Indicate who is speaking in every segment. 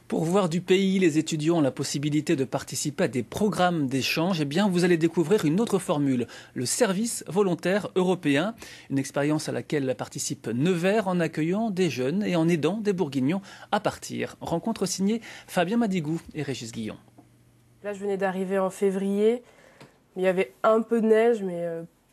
Speaker 1: Pour voir du pays, les étudiants ont la possibilité de participer à des programmes d'échange. Eh bien, vous allez découvrir une autre formule, le service volontaire européen. Une expérience à laquelle participe Nevers en accueillant des jeunes et en aidant des Bourguignons à partir. Rencontre signée Fabien Madigou et Régis Guillon.
Speaker 2: Là, je venais d'arriver en février. Il y avait un peu de neige, mais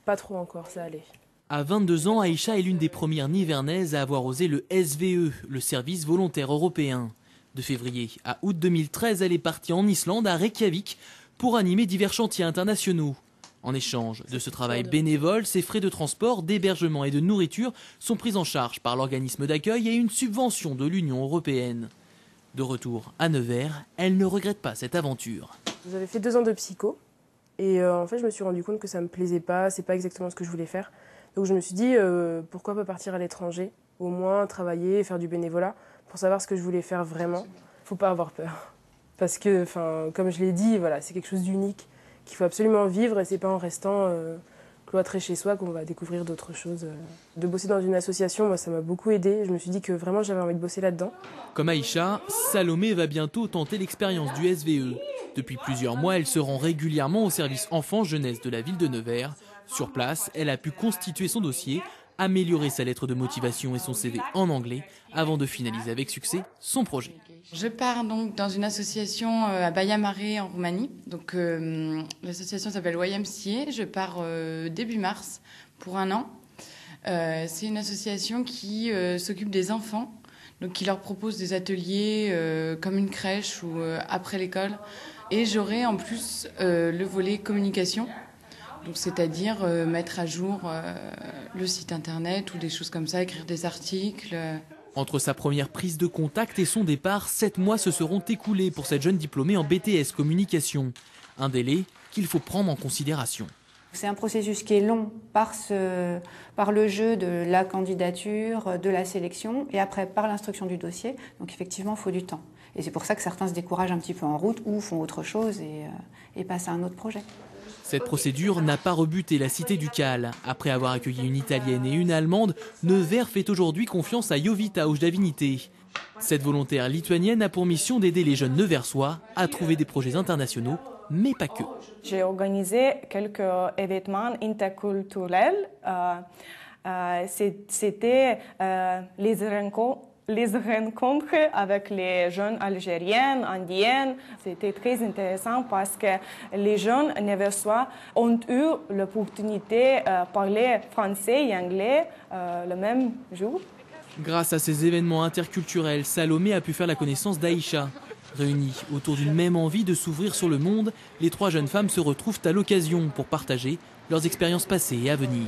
Speaker 2: pas trop encore, ça allait.
Speaker 3: À 22 ans, Aïcha est l'une des premières Nivernaises à avoir osé le SVE, le service volontaire européen. De février à août 2013, elle est partie en Islande, à Reykjavik, pour animer divers chantiers internationaux. En échange de ce travail bénévole, ses frais de transport, d'hébergement et de nourriture sont pris en charge par l'organisme d'accueil et une subvention de l'Union européenne. De retour à Nevers, elle ne regrette pas cette aventure.
Speaker 2: J'avais fait 2 ans de psycho et en fait je me suis rendu compte que ça me plaisait pas, c'est pas exactement ce que je voulais faire. Donc je me suis dit pourquoi pas partir à l'étranger, au moins travailler, faire du bénévolat pour savoir ce que je voulais faire vraiment. Faut pas avoir peur parce que comme je l'ai dit, voilà, c'est quelque chose d'unique qu'il faut absolument vivre et c'est pas en restant cloîtré chez soi qu'on va découvrir d'autres choses. De bosser dans une association, moi ça m'a beaucoup aidé. Je me suis dit que vraiment j'avais envie de bosser là-dedans.
Speaker 3: Comme Aïcha, Salomé va bientôt tenter l'expérience du SVE. Depuis plusieurs mois, elle se rend régulièrement au service enfants-jeunesse de la ville de Nevers. Sur place, elle a pu constituer son dossier, améliorer sa lettre de motivation et son CV en anglais, avant de finaliser avec succès son projet.
Speaker 4: Je pars donc dans une association à Baia Mare en Roumanie. Donc l'association s'appelle YMCA. Je pars début mars pour 1 an. C'est une association qui s'occupe des enfants, donc qui leur propose des ateliers comme une crèche ou après l'école. Et j'aurai en plus le volet communication. Donc, c'est-à-dire mettre à jour le site internet ou des choses comme ça, écrire des articles.
Speaker 3: Entre sa première prise de contact et son départ, 7 mois se seront écoulés pour cette jeune diplômée en BTS Communication. Un délai qu'il faut prendre en considération.
Speaker 5: C'est un processus qui est long par le jeu de la candidature, de la sélection et après par l'instruction du dossier. Donc effectivement, il faut du temps. Et c'est pour ça que certains se découragent un petit peu en route ou font autre chose et passent à un autre projet.
Speaker 3: Cette procédure n'a pas rebuté la cité du Cal. Après avoir accueilli une Italienne et une Allemande, Nevers fait aujourd'hui confiance à Jovita Ojdavinité. Cette volontaire lituanienne a pour mission d'aider les jeunes neversois à trouver des projets internationaux, mais pas que.
Speaker 6: J'ai organisé quelques événements interculturels. C'était les rencontres avec les jeunes algériennes, indiennes. C'était très intéressant parce que les jeunes neversois ont eu l'opportunité de parler français et anglais le même jour.
Speaker 3: Grâce à ces événements interculturels, Salomé a pu faire la connaissance d'Aïcha. Réunies autour d'une même envie de s'ouvrir sur le monde, les 3 jeunes femmes se retrouvent à l'occasion pour partager leurs expériences passées et à venir.